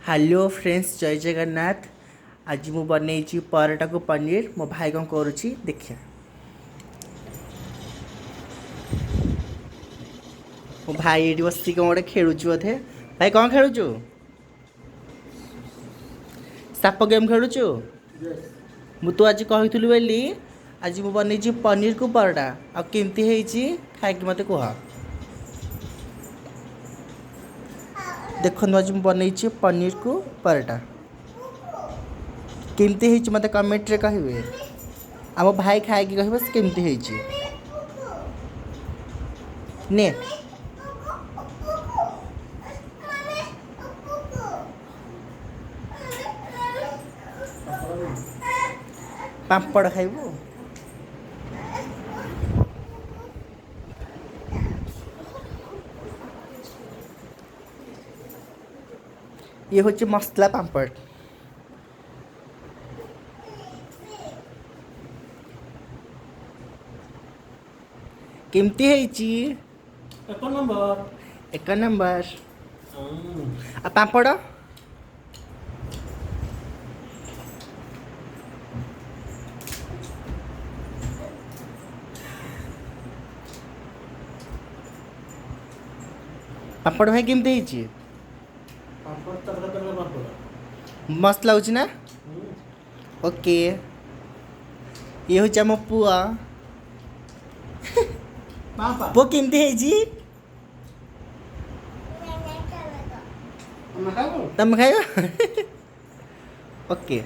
Hello friends, जय जगन्नाथ। आज मु बनई पराटा को पनीर। मो भाई कौन करुच्ची देखिए। मो भाई ये बस कौन गोटे खेलुचु बोधे। भाई कौन खेलुचु? Shop game खेलुचु? मु तो आज कही बोली आज मु बनई पनीर को पराटा। आ केमती है खाई मत कह। देखो आज मु बनई पनीर को पराटा। केमती है मत कमेंट रे कहे। आम भाई खाई कह केमती है। ने पापड़ खाइबू? ये हूँ मसला पापड़। केमती है एक नंबर। एक नंबर। आ पापड़ पापड़ भाई केमती है? पापड़ तड़का तड़का पापड़। मस्त लगुच ना? ओके। ये हूँ आम पुआ। पापा पुआ केमती है? हम खाइबो। तुम खाइब? ओके।